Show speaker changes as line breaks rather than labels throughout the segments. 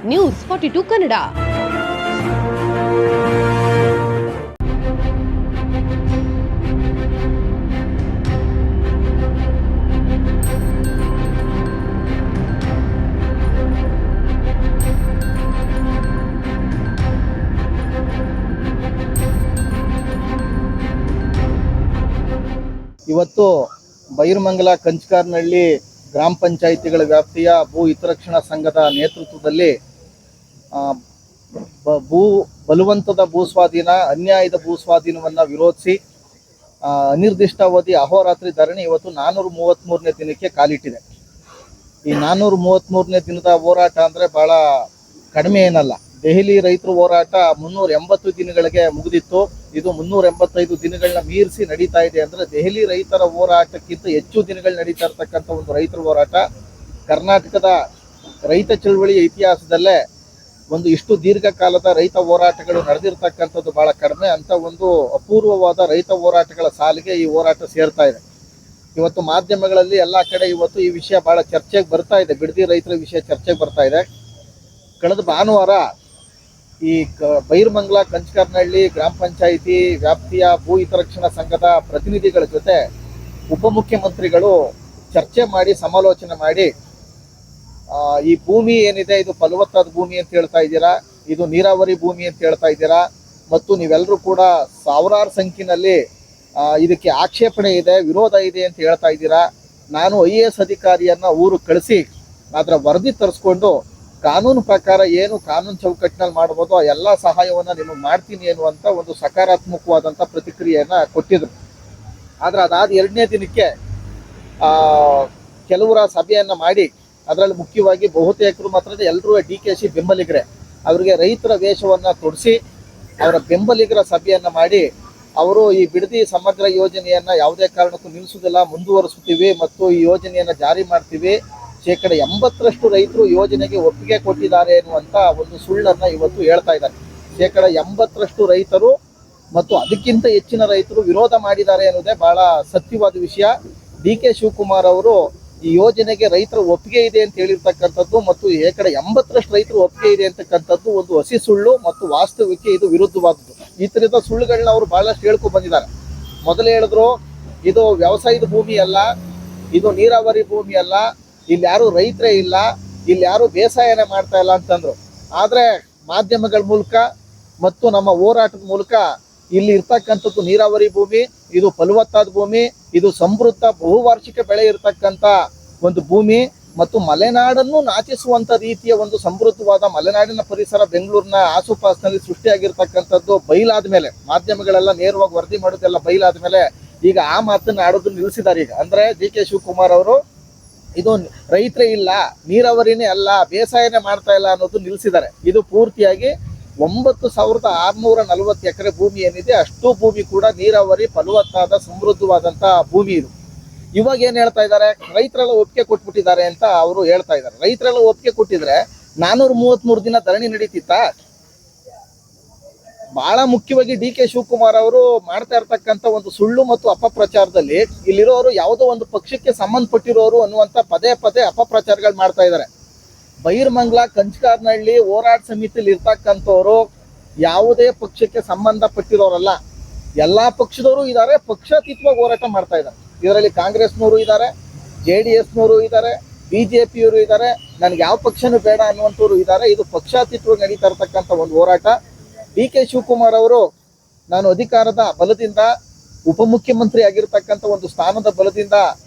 News 42 Kannada.
ಇವತ್ತು ಬೈರಮಂಗಲ ಕಂಚಕಾರನಹಳ್ಳಿ ಗ್ರಾಮ ಪಂಚಾಯಿತಿಗಳ ವ್ಯಾಪ್ತಿಯ ಭೂ ಹಿತರಕ್ಷಣಾ ಸಂಘದ ನೇತೃತ್ವದಲ್ಲಿ ಬಲವಂತದ ಭೂಸ್ವಾಧೀನ, ಅನ್ಯಾಯದ ಭೂಸ್ವಾಧೀನವನ್ನು ವಿರೋಧಿಸಿ ಅನಿರ್ದಿಷ್ಟಾವಧಿ ಅಹೋರಾತ್ರಿ ಧರಣಿ ಇವತ್ತು 433ನೇ ದಿನಕ್ಕೆ ಕಾಲಿಟ್ಟಿದೆ. ಈ 433ನೇ ದಿನದ ಹೋರಾಟ ಅಂದರೆ ಭಾಳ ಕಡಿಮೆ ಏನಲ್ಲ. ದೆಹಲಿ ರೈತರ ಹೋರಾಟ 380 ದಿನಗಳಿಗೆ ಮುಗಿದಿತ್ತು. ಇದು 385 ದಿನಗಳನ್ನ ಮೀರಿಸಿ ನಡೀತಾ ಇದೆ. ಅಂದರೆ ದೆಹಲಿ ರೈತರ ಹೋರಾಟಕ್ಕಿಂತ ಹೆಚ್ಚು ದಿನಗಳು ನಡೀತಾ ಇರ್ತಕ್ಕಂಥ ಒಂದು ರೈತರ ಹೋರಾಟ ಕರ್ನಾಟಕದ ರೈತ ಚಳವಳಿಯ ಇತಿಹಾಸದಲ್ಲೇ ಒಂದು ಇಷ್ಟು ದೀರ್ಘಕಾಲದ ರೈತ ಹೋರಾಟಗಳು ನಡೆದಿರ್ತಕ್ಕಂಥದ್ದು ಭಾಳ ಕಡಿಮೆ. ಅಂತ ಒಂದು ಅಪೂರ್ವವಾದ ರೈತ ಹೋರಾಟಗಳ ಸಾಲಿಗೆ ಈ ಹೋರಾಟ ಸೇರ್ತಾ ಇದೆ. ಇವತ್ತು ಮಾಧ್ಯಮಗಳಲ್ಲಿ ಎಲ್ಲ ಕಡೆ ಇವತ್ತು ಈ ವಿಷಯ ಭಾಳ ಚರ್ಚೆಗೆ ಬರ್ತಾ ಇದೆ. ಬಿಡದಿ ರೈತರ ವಿಷಯ ಚರ್ಚೆಗೆ ಬರ್ತಾ ಇದೆ. ಕಳೆದ ಭಾನುವಾರ ಈ ಬೈರಮಂಗಲ ಕಂಚಕಾರನಹಳ್ಳಿ ಗ್ರಾಮ ಪಂಚಾಯಿತಿ ವ್ಯಾಪ್ತಿಯ ಭೂ ಹಿತರಕ್ಷಣಾ ಸಂಘದ ಪ್ರತಿನಿಧಿಗಳ ಜೊತೆ ಉಪಮುಖ್ಯಮಂತ್ರಿಗಳು ಚರ್ಚೆ ಮಾಡಿ ಸಮಾಲೋಚನೆ ಮಾಡಿ ಈ ಭೂಮಿ ಏನಿದೆ ಇದು ಫಲವತ್ತಾದ ಭೂಮಿ ಅಂತ ಹೇಳ್ತಾ ಇದ್ದೀರಾ, ಇದು ನೀರಾವರಿ ಭೂಮಿ ಅಂತ ಹೇಳ್ತಾ ಇದ್ದೀರಾ, ಮತ್ತು ನೀವೆಲ್ಲರೂ ಕೂಡ ಸಾವಿರಾರು ಸಂಖ್ಯೆಯಲ್ಲಿ ಇದಕ್ಕೆ ಆಕ್ಷೇಪಣೆ ಇದೆ, ವಿರೋಧ ಇದೆ ಅಂತ ಹೇಳ್ತಾ ಇದ್ದೀರಾ. ನಾನು IAS ಅಧಿಕಾರಿಯನ್ನು ಊರು ಕಳಿಸಿ ಅದರ ವರದಿ ತರಿಸ್ಕೊಂಡು ಕಾನೂನು ಪ್ರಕಾರ ಏನು ಕಾನೂನು ಚೌಕಟ್ಟಿನಲ್ಲಿ ಮಾಡ್ಬೋದು ಆ ಎಲ್ಲ ಸಹಾಯವನ್ನು ನಿಮಗೆ ಮಾಡ್ತೀನಿ ಅನ್ನುವಂಥ ಒಂದು ಸಕಾರಾತ್ಮಕವಾದಂಥ ಪ್ರತಿಕ್ರಿಯೆಯನ್ನು ಕೊಟ್ಟಿದ್ರು. ಆದರೆ ಅದಾದ 2ನೇ ದಿನಕ್ಕೆ ಕೆಲವರ ಸಭೆಯನ್ನು ಮಾಡಿ ಅದರಲ್ಲಿ ಮುಖ್ಯವಾಗಿ ಬಹುತೇಕರು ಮಾತ್ರ ಎಲ್ಲರೂ DKC ಬೆಂಬಲಿಗರೆ ಅವರಿಗೆ ರೈತರ ವೇಷವನ್ನು ತೊಡಿಸಿ ಅವರ ಬೆಂಬಲಿಗರ ಸಭೆಯನ್ನು ಮಾಡಿ ಅವರು ಈ ಬಿಡದಿ ಸಮಗ್ರ ಯೋಜನೆಯನ್ನು ಯಾವುದೇ ಕಾರಣಕ್ಕೂ ನಿಲ್ಲಿಸುವುದಿಲ್ಲ, ಮುಂದುವರಿಸುತ್ತೀವಿ ಮತ್ತು ಈ ಯೋಜನೆಯನ್ನು ಜಾರಿ ಮಾಡ್ತೀವಿ, 80% ರೈತರು ಯೋಜನೆಗೆ ಒಪ್ಪಿಗೆ ಕೊಟ್ಟಿದ್ದಾರೆ ಎನ್ನುವಂಥ ಒಂದು ಸುಳ್ಳನ್ನು ಇವತ್ತು ಹೇಳ್ತಾ ಇದ್ದಾರೆ. 80% ರೈತರು ಮತ್ತು ಅದಕ್ಕಿಂತ ಹೆಚ್ಚಿನ ರೈತರು ವಿರೋಧ ಮಾಡಿದ್ದಾರೆ ಅನ್ನೋದೇ ಬಹಳ ಸತ್ಯವಾದ ವಿಷಯ. DK ಶಿವಕುಮಾರ್ ಅವರು ಈ ಯೋಜನೆಗೆ ರೈತರ ಒಪ್ಪಿಗೆ ಇದೆ ಅಂತ ಹೇಳಿರ್ತಕ್ಕಂಥದ್ದು ಮತ್ತು 80% ರೈತರು ಒಪ್ಪಿಗೆ ಇದೆ ಅಂತಕ್ಕಂಥದ್ದು ಒಂದು ಹಸಿ ಸುಳ್ಳು ಮತ್ತು ವಾಸ್ತವಕ್ಕೆ ಇದು ವಿರುದ್ಧವಾದದ್ದು. ಈ ಥರದ ಸುಳ್ಳುಗಳನ್ನ ಅವರು ಬಹಳಷ್ಟು ಹೇಳ್ಕೊಂಡು ಬಂದಿದ್ದಾರೆ. ಮೊದಲು ಹೇಳಿದ್ರು ಇದು ವ್ಯವಸಾಯದ ಭೂಮಿ ಅಲ್ಲ, ಇದು ನೀರಾವರಿ ಭೂಮಿ ಅಲ್ಲ, ಇಲ್ಲಿ ಯಾರು ರೈತರೇ ಇಲ್ಲ, ಇಲ್ಲಿ ಯಾರು ಬೇಸಾಯನೇ ಮಾಡ್ತಾ ಇಲ್ಲ ಅಂತಂದ್ರು. ಆದರೆ ಮಾಧ್ಯಮಗಳ ಮೂಲಕ ಮತ್ತು ನಮ್ಮ ಹೋರಾಟದ ಮೂಲಕ ಇಲ್ಲಿ ಇರ್ತಕ್ಕಂಥದ್ದು ನೀರಾವರಿ ಭೂಮಿ, ಇದು ಫಲವತ್ತಾದ ಭೂಮಿ, ಇದು ಸಮೃದ್ಧ ಬಹುವಾರ್ಷಿಕ ಬೆಳೆ ಇರತಕ್ಕಂಥ ಒಂದು ಭೂಮಿ ಮತ್ತು ಮಲೆನಾಡನ್ನು ನಾಚಿಸುವಂಥ ರೀತಿಯ ಒಂದು ಸಮೃದ್ಧವಾದ ಮಲೆನಾಡಿನ ಪರಿಸರ ಬೆಂಗಳೂರಿನ ಆಸುಪಾಸಿನಲ್ಲಿ ಸೃಷ್ಟಿಯಾಗಿರ್ತಕ್ಕಂಥದ್ದು ಬಯಲಾದ ಮೇಲೆ, ಮಾಧ್ಯಮಗಳೆಲ್ಲ ನೇರವಾಗಿ ವರದಿ ಮಾಡೋದೆಲ್ಲ ಬಯಲಾದ ಮೇಲೆ ಈಗ ಆ ಮಾತನ್ನು ಆಡೋದು ನಿಲ್ಲಿಸಿದ್ದಾರೆ. ಈಗ ಅಂದರೆ DK ಶಿವಕುಮಾರ್ ಅವರು ಇದು ರೈತರೇ ಇಲ್ಲ, ನೀರಾವರಿನೇ ಅಲ್ಲ, ಬೇಸಾಯನೇ ಮಾಡ್ತಾ ಇಲ್ಲ ಅನ್ನೋದು ನಿಲ್ಲಿಸಿದ್ದಾರೆ. ಇದು ಪೂರ್ತಿಯಾಗಿ 9640 ಎಕರೆ ಭೂಮಿ ಏನಿದೆ ಅಷ್ಟು ಭೂಮಿ ಕೂಡ ನೀರಾವರಿ ಫಲವತ್ತಾದ ಸಮೃದ್ಧವಾದಂಥ ಭೂಮಿ ಇದು. ಇವಾಗ ಏನು ಹೇಳ್ತಾ ಇದ್ದಾರೆ, ರೈತರೆಲ್ಲ ಒಪ್ಪಿಗೆ ಕೊಟ್ಬಿಟ್ಟಿದ್ದಾರೆ ಅಂತ ಅವರು ಹೇಳ್ತಾ ಇದ್ದಾರೆ. ರೈತರೆಲ್ಲ ಒಪ್ಪಿಗೆ ಕೊಟ್ಟಿದ್ರೆ 433 ದಿನ ಧರಣಿ ನಡೀತಿತ್ತಾ? ಬಹಳ ಮುಖ್ಯವಾಗಿ DK ಶಿವಕುಮಾರ್ ಅವರು ಮಾಡ್ತಾ ಇರ್ತಕ್ಕಂಥ ಒಂದು ಸುಳ್ಳು ಮತ್ತು ಅಪಪ್ರಚಾರದಲ್ಲಿ ಇಲ್ಲಿರೋರು ಯಾವುದೋ ಒಂದು ಪಕ್ಷಕ್ಕೆ ಸಂಬಂಧಪಟ್ಟಿರೋರು ಅನ್ನುವಂಥ ಪದೇ ಪದೇ ಅಪಪ್ರಚಾರಗಳು ಮಾಡ್ತಾ ಇದ್ದಾರೆ. ಬೈರಮಂಗಲ ಕಂಚಕಾರನಹಳ್ಳಿ ಹೋರಾಟ ಸಮಿತಿಯಲ್ಲಿ ಇರ್ತಕ್ಕಂಥವ್ರು ಯಾವುದೇ ಪಕ್ಷಕ್ಕೆ ಸಂಬಂಧಪಟ್ಟಿರೋರಲ್ಲ, ಎಲ್ಲ ಪಕ್ಷದವರು ಇದ್ದಾರೆ, ಪಕ್ಷಾತೀತವಾಗಿ ಹೋರಾಟ ಮಾಡ್ತಾ ಇದ್ದಾರೆ. ಇದರಲ್ಲಿ ಕಾಂಗ್ರೆಸ್ನವರು ಇದ್ದಾರೆ, JDSನವರು ಇದ್ದಾರೆ, BJPಯವರು ಇದ್ದಾರೆ, ನನಗೆ ಯಾವ ಪಕ್ಷನೂ ಬೇಡ ಅನ್ನುವಂಥವ್ರು ಇದ್ದಾರೆ. ಇದು ಪಕ್ಷಾತೀತವಾಗಿ ನಡೀತಾ ಇರ್ತಕ್ಕಂಥ ಒಂದು ಹೋರಾಟ. DK ಶಿವಕುಮಾರ್ ಅವರು ನಾನು ಅಧಿಕಾರದ ಬಲದಿಂದ ಉಪಮುಖ್ಯಮಂತ್ರಿ ಆಗಿರ್ತಕ್ಕಂಥ ಒಂದು ಸ್ಥಾನದ ಬಲದಿಂದ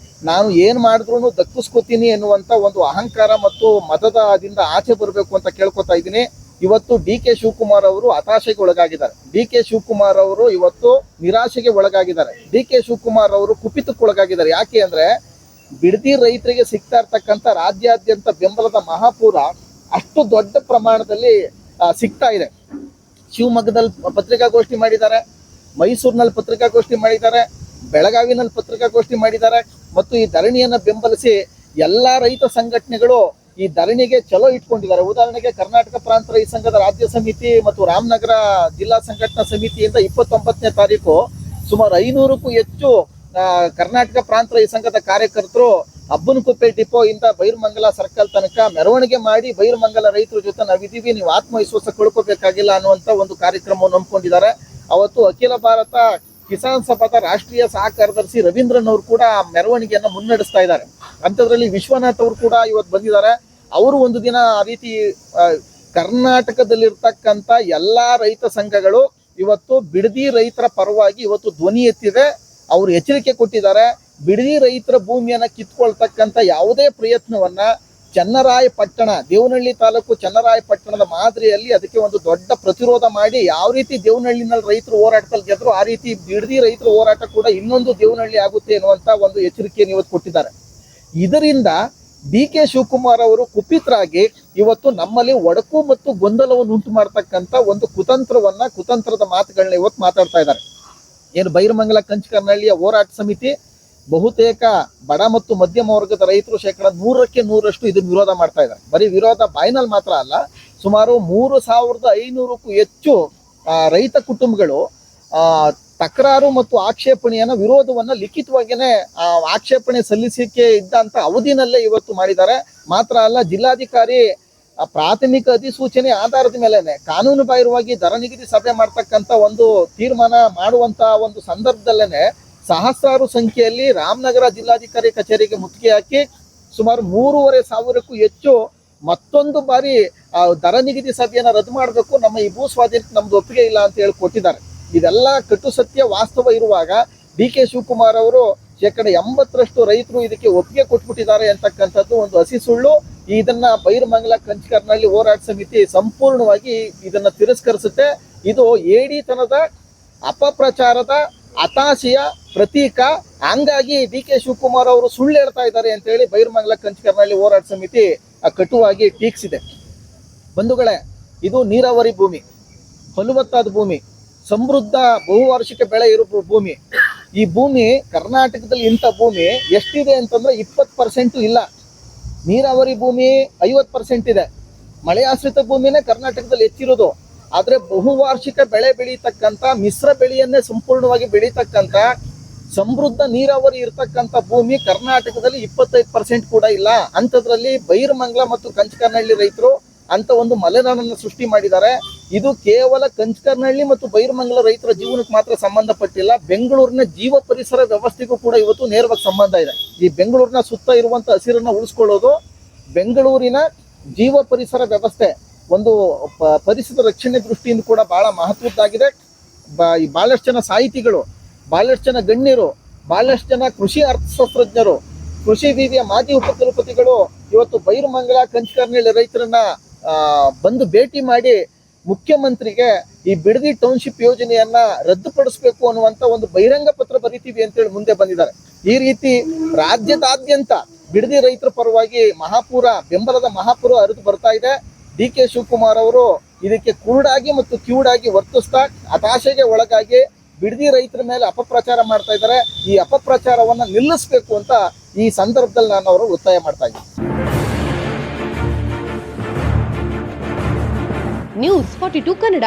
ನಾನು ಏನು ಮಾಡಿದ್ರು ದಕ್ಕಿಸ್ಕೋತೀನಿ ಎನ್ನುವಂಥ ಒಂದು ಅಹಂಕಾರ ಮತ್ತು ಮತದಿಂದ ಆಚೆ ಬರಬೇಕು ಅಂತ ಕೇಳ್ಕೊತಾ ಇದ್ದೀನಿ. ಇವತ್ತು DK ಶಿವಕುಮಾರ್ ಅವರು ಹತಾಶೆಗೆ ಒಳಗಾಗಿದ್ದಾರೆ. DK ಶಿವಕುಮಾರ್ ಅವರು ಇವತ್ತು ನಿರಾಶೆಗೆ ಒಳಗಾಗಿದ್ದಾರೆ. DK ಶಿವಕುಮಾರ್ ಅವರು ಕುಪಿತಕ್ಕೆ ಒಳಗಾಗಿದ್ದಾರೆ. ಯಾಕೆ ಅಂದರೆ ಬಿಡದಿ ರೈತರಿಗೆ ಸಿಗ್ತಾ ಇರ್ತಕ್ಕಂಥ ರಾಜ್ಯಾದ್ಯಂತ ಬೆಂಬಲದ ಮಹಾಪೂರ ಅಷ್ಟು ದೊಡ್ಡ ಪ್ರಮಾಣದಲ್ಲಿ ಸಿಗ್ತಾ ಇದೆ. ಶಿವಮೊಗ್ಗದಲ್ಲಿ ಪತ್ರಿಕಾಗೋಷ್ಠಿ ಮಾಡಿದ್ದಾರೆ, ಮೈಸೂರಿನಲ್ಲಿ ಪತ್ರಿಕಾಗೋಷ್ಠಿ ಮಾಡಿದ್ದಾರೆ, ಬೆಳಗಾವಿನಲ್ಲಿ ಪತ್ರಿಕಾಗೋಷ್ಠಿ ಮಾಡಿದ್ದಾರೆ ಮತ್ತು ಈ ಧರಣಿಯನ್ನು ಬೆಂಬಲಿಸಿ ಎಲ್ಲ ರೈತ ಸಂಘಟನೆಗಳು ಈ ಧರಣಿಗೆ ಚಲೋ ಇಟ್ಕೊಂಡಿದ್ದಾರೆ. ಉದಾಹರಣೆಗೆ ಕರ್ನಾಟಕ ಪ್ರಾಂತ ರೈತ ಸಂಘದ ರಾಜ್ಯ ಸಮಿತಿ ಮತ್ತು ರಾಮನಗರ ಜಿಲ್ಲಾ ಸಂಘಟನಾ ಸಮಿತಿಯಿಂದ 29ನೇ ತಾರೀಕು ಸುಮಾರು 500ಕ್ಕೂ ಹೆಚ್ಚು ಕರ್ನಾಟಕ ಪ್ರಾಂತ ರೈತ ಸಂಘದ ಕಾರ್ಯಕರ್ತರು ಅಬ್ಬನಕೊಪ್ಪೆ ಡಿಪೋ ಇಂದ ಬೈರಮಂಗಲ ಸರ್ಕಲ್ ತನಕ ಮೆರವಣಿಗೆ ಮಾಡಿ ಬೈರಮಂಗಲ ರೈತರ ಜೊತೆ ನಾವಿದ್ದೀವಿ, ನೀವು ಆತ್ಮವಿಶ್ವಾಸ ಕಳ್ಕೋಬೇಕಾಗಿಲ್ಲ ಅನ್ನುವಂತ ಒಂದು ಕಾರ್ಯಕ್ರಮವನ್ನು ಹಮ್ಮಿಕೊಂಡಿದ್ದಾರೆ. ಅವತ್ತು ಅಖಿಲ ಭಾರತ ಕಿಸಾನ್ ಸಭಾದ ರಾಷ್ಟ್ರೀಯ ಸಹ ಕಾರ್ಯದರ್ಶಿ ರವೀಂದ್ರನ್ ಅವರು ಕೂಡ ಮೆರವಣಿಗೆಯನ್ನ ಮುನ್ನಡೆಸ್ತಾ ಇದ್ದಾರೆ. ಅಂಥದ್ರಲ್ಲಿ ವಿಶ್ವನಾಥ್ ಅವರು ಕೂಡ ಇವತ್ತು ಬಂದಿದ್ದಾರೆ. ಅವರು ಒಂದು ದಿನ ಆ ರೀತಿ ಕರ್ನಾಟಕದಲ್ಲಿರ್ತಕ್ಕಂಥ ಎಲ್ಲಾ ರೈತ ಸಂಘಗಳು ಇವತ್ತು ಬಿಡದಿ ರೈತರ ಪರವಾಗಿ ಇವತ್ತು ಧ್ವನಿ ಎತ್ತಿದೆ. ಅವರು ಎಚ್ಚರಿಕೆ ಕೊಟ್ಟಿದ್ದಾರೆ. ಬಿಡದಿ ರೈತರ ಭೂಮಿಯನ್ನ ಕಿತ್ಕೊಳ್ತಕ್ಕಂಥ ಯಾವುದೇ ಪ್ರಯತ್ನವನ್ನ ಚನ್ನರಾಯಪಟ್ಟಣ, ದೇವನಹಳ್ಳಿ ತಾಲೂಕು ಚನ್ನರಾಯಪಟ್ಟಣದ ಮಾದರಿಯಲ್ಲಿ ಅದಕ್ಕೆ ಒಂದು ದೊಡ್ಡ ಪ್ರತಿರೋಧ ಮಾಡಿ, ಯಾವ ರೀತಿ ದೇವನಹಳ್ಳಿನಲ್ಲಿ ರೈತರು ಹೋರಾಟದಲ್ಲಿ ಗೆದ್ರು ಆ ರೀತಿ ಬಿಡದಿ ರೈತರ ಹೋರಾಟ ಕೂಡ ಇನ್ನೊಂದು ದೇವನಹಳ್ಳಿ ಆಗುತ್ತೆ ಎನ್ನುವಂತ ಒಂದು ಎಚ್ಚರಿಕೆಯನ್ನು ಇವತ್ತು ಕೊಟ್ಟಿದ್ದಾರೆ. ಇದರಿಂದ ಡಿ.ಕೆ. ಶಿವಕುಮಾರ್ ಅವರು ಕುಪಿತರಾಗಿ ಇವತ್ತು ನಮ್ಮಲ್ಲಿ ಒಡಕು ಮತ್ತು ಗೊಂದಲವನ್ನು ಉಂಟು ಮಾಡತಕ್ಕಂತ ಒಂದು ಕುತಂತ್ರದ ಮಾತುಗಳನ್ನ ಇವತ್ತು ಮಾತಾಡ್ತಾ ಇದ್ದಾರೆ. ಏನು ಬೈರಮಂಗಲ ಕಂಚಕರ್ನಹಳ್ಳಿಯ ಹೋರಾಟ ಸಮಿತಿ ಬಹುತೇಕ ಬಡ ಮತ್ತು ಮಧ್ಯಮ ವರ್ಗದ ರೈತರು 100% 100% ಇದನ್ನು ವಿರೋಧ ಮಾಡ್ತಾ ಇದ್ದಾರೆ. ಬರೀ ವಿರೋಧ ಬಾಯಿನಲ್ಲಿ ಮಾತ್ರ ಅಲ್ಲ, ಸುಮಾರು 3500ಕ್ಕೂ ಹೆಚ್ಚು ರೈತ ಕುಟುಂಬಗಳು ತಕರಾರು ಮತ್ತು ಆಕ್ಷೇಪಣೆಯನ್ನ ವಿರೋಧವನ್ನ ಲಿಖಿತವಾಗಿಯೇ ಆಕ್ಷೇಪಣೆ ಸಲ್ಲಿಸಲಿಕ್ಕೆ ಇದ್ದಂತ ಅವಧಿನಲ್ಲೇ ಇವತ್ತು ಮಾಡಿದ್ದಾರೆ. ಮಾತ್ರ ಅಲ್ಲ, ಜಿಲ್ಲಾಧಿಕಾರಿ ಪ್ರಾಥಮಿಕ ಅಧಿಸೂಚನೆ ಆಧಾರದ ಮೇಲೆನೆ ಕಾನೂನು ಬಾಹಿರವಾಗಿ ದರ ನಿಗದಿ ಸಭೆ ಮಾಡ್ತಕ್ಕಂಥ ಒಂದು ತೀರ್ಮಾನ ಮಾಡುವಂತ ಒಂದು ಸಂದರ್ಭದಲ್ಲೇನೆ ಸಹಸ್ರಾರು ಸಂಖ್ಯೆಯಲ್ಲಿ ರಾಮನಗರ ಜಿಲ್ಲಾಧಿಕಾರಿ ಕಚೇರಿಗೆ ಮುತ್ತಿಗೆ ಹಾಕಿ ಸುಮಾರು 3500ಕ್ಕೂ ಹೆಚ್ಚು ಮತ್ತೊಂದು ಬಾರಿ ದರ ನಿಗದಿ ಸಭೆಯನ್ನ ರದ್ದು ಮಾಡಬೇಕು, ನಮ್ಮ ಈ ಭೂ ಸ್ವಾಧೀನಕ್ಕೆ ನಮ್ದು ಒಪ್ಪಿಗೆ ಇಲ್ಲ ಅಂತ ಹೇಳಿ ಕೊಟ್ಟಿದ್ದಾರೆ. ಇದೆಲ್ಲ ಕಟ್ಟು ಸತ್ಯ ವಾಸ್ತವ ಇರುವಾಗ ಡಿ.ಕೆ. ಶಿವಕುಮಾರ್ ಅವರು 80% ರೈತರು ಇದಕ್ಕೆ ಒಪ್ಪಿಗೆ ಕೊಟ್ಬಿಟ್ಟಿದ್ದಾರೆ ಅಂತಕ್ಕಂಥದ್ದು ಒಂದು ಹಸಿ ಸುಳ್ಳು. ಇದನ್ನ ಬೈರಮಂಗಲ ಕಂಚಕರ್ನಹಳ್ಳಿ ಹೋರಾಟ ಸಮಿತಿ ಸಂಪೂರ್ಣವಾಗಿ ಇದನ್ನ ತಿರಸ್ಕರಿಸುತ್ತೆ. ಇದು ಏಡಿತನದ ಅಪಪ್ರಚಾರದ ಹತಾಶೆಯ ಪ್ರತೀಕ. ಹಂಗಾಗಿ ಡಿ.ಕೆ. ಶಿವಕುಮಾರ್ ಅವರು ಸುಳ್ಳು ಹೇಳ್ತಾ ಇದ್ದಾರೆ ಅಂತ ಹೇಳಿ ಬೈರಮಂಗಲ ಕಂಚಕರ್ನಹಳ್ಳಿ ಹೋರಾಟ ಸಮಿತಿ ಕಟುವಾಗಿ ಟೀಕಿಸಿದೆ. ಬಂಧುಗಳೇ, ಇದು ನೀರಾವರಿ ಭೂಮಿ, ಫಲವತ್ತಾದ ಭೂಮಿ, ಸಮೃದ್ಧ ಬಹುವಾರ್ಷಿಕ ಬೆಳೆ ಇರುವ ಭೂಮಿ. ಈ ಭೂಮಿ ಕರ್ನಾಟಕದಲ್ಲಿ ಇಂಥ ಭೂಮಿ ಎಷ್ಟಿದೆ ಅಂತಂದ್ರೆ 20% ಇಲ್ಲ. ನೀರಾವರಿ ಭೂಮಿ 50% ಇದೆ. ಮಳೆ ಆಶ್ರಿತ ಭೂಮಿನೇ ಕರ್ನಾಟಕದಲ್ಲಿ ಹೆಚ್ಚಿರೋದು. ಆದ್ರೆ ಬಹುವಾರ್ಷಿಕ ಬೆಳೆ ಬೆಳೀತಕ್ಕಂಥ, ಮಿಶ್ರ ಬೆಳೆಯನ್ನೇ ಸಂಪೂರ್ಣವಾಗಿ ಬೆಳೀತಕ್ಕಂಥ ಸಮೃದ್ಧ ನೀರಾವರಿ ಇರ್ತಕ್ಕಂಥ ಭೂಮಿ ಕರ್ನಾಟಕದಲ್ಲಿ 25% ಕೂಡ ಇಲ್ಲ. ಅಂಥದ್ರಲ್ಲಿ ಬೈರಮಂಗಲ ಮತ್ತು ಕಂಚಕರ್ನಹಳ್ಳಿ ರೈತರು ಅಂತ ಒಂದು ಮಲೆನಾಡನ್ನು ಸೃಷ್ಟಿ ಮಾಡಿದ್ದಾರೆ. ಇದು ಕೇವಲ ಕಂಚಕರ್ನಹಳ್ಳಿ ಮತ್ತು ಬೈರಮಂಗಲ ರೈತರ ಜೀವನಕ್ಕೆ ಮಾತ್ರ ಸಂಬಂಧಪಟ್ಟಿಲ್ಲ, ಬೆಂಗಳೂರಿನ ಜೀವ ಪರಿಸರ ವ್ಯವಸ್ಥೆಗೂ ಕೂಡ ಇವತ್ತು ನೇರವಾಗಿ ಸಂಬಂಧ ಇದೆ. ಈ ಬೆಂಗಳೂರಿನ ಸುತ್ತ ಇರುವಂತ ಹಸಿರನ್ನ ಉಳಿಸ್ಕೊಳ್ಳೋದು ಬೆಂಗಳೂರಿನ ಜೀವ ಪರಿಸರ ವ್ಯವಸ್ಥೆ ಒಂದು ಪರಿಸರ ರಕ್ಷಣೆ ದೃಷ್ಟಿಯಿಂದ ಕೂಡ ಬಹಳ ಮಹತ್ವದ್ದಾಗಿದೆ. ಬಹಳಷ್ಟು ಜನ ಸಾಹಿತಿಗಳು, ಬಹಳಷ್ಟು ಜನ ಗಣ್ಯರು, ಬಹಳಷ್ಟು ಜನ ಕೃಷಿ ಅರ್ಥಶಾಸ್ತ್ರಜ್ಞರು, ಕೃಷಿ ವಿವಿಯ ಮಾಜಿ ಉಪಕುಲಪತಿಗಳು ಇವತ್ತು ಬೈರಮಂಗಲ ಕಂಚಕರ್ನಹಳ್ಳಿ ರೈತರನ್ನ ಬಂದು ಭೇಟಿ ಮಾಡಿ ಮುಖ್ಯಮಂತ್ರಿಗೆ ಈ ಬಿಡದಿ ಟೌನ್ಶಿಪ್ ಯೋಜನೆಯನ್ನ ರದ್ದುಪಡಿಸಬೇಕು ಅನ್ನುವಂತ ಒಂದು ಬಹಿರಂಗ ಪತ್ರ ಬರೀತೀವಿ ಅಂತೇಳಿ ಮುಂದೆ ಬಂದಿದ್ದಾರೆ. ಈ ರೀತಿ ರಾಜ್ಯದಾದ್ಯಂತ ಬಿಡದಿ ರೈತರ ಪರವಾಗಿ ಬೆಂಬಲದ ಮಹಾಪೂರ ಹರಿದು ಬರ್ತಾ ಇದೆ. ಡಿ.ಕೆ. ಶಿವಕುಮಾರ್ ಅವರು ಇದಕ್ಕೆ ಕುರುಡಾಗಿ ಮತ್ತು ಕಿವುಡಾಗಿ ವರ್ತಿಸ್ತಾ ಹತಾಶೆಗೆ ಒಳಗಾಗಿ ಬಿಡದಿ ರೈತರ ಮೇಲೆ ಅಪಪ್ರಚಾರ ಮಾಡ್ತಾ ಇದ್ದಾರೆ. ಈ ಅಪಪ್ರಚಾರವನ್ನ ನಿಲ್ಲಿಸಬೇಕು ಅಂತ ಈ ಸಂದರ್ಭದಲ್ಲಿ ನಾನು ಅವರು ಒತ್ತಾಯ ಮಾಡ್ತಾ ಇದ್ದೀನಿ.
ನ್ಯೂಸ್ 42 ಕನ್ನಡ.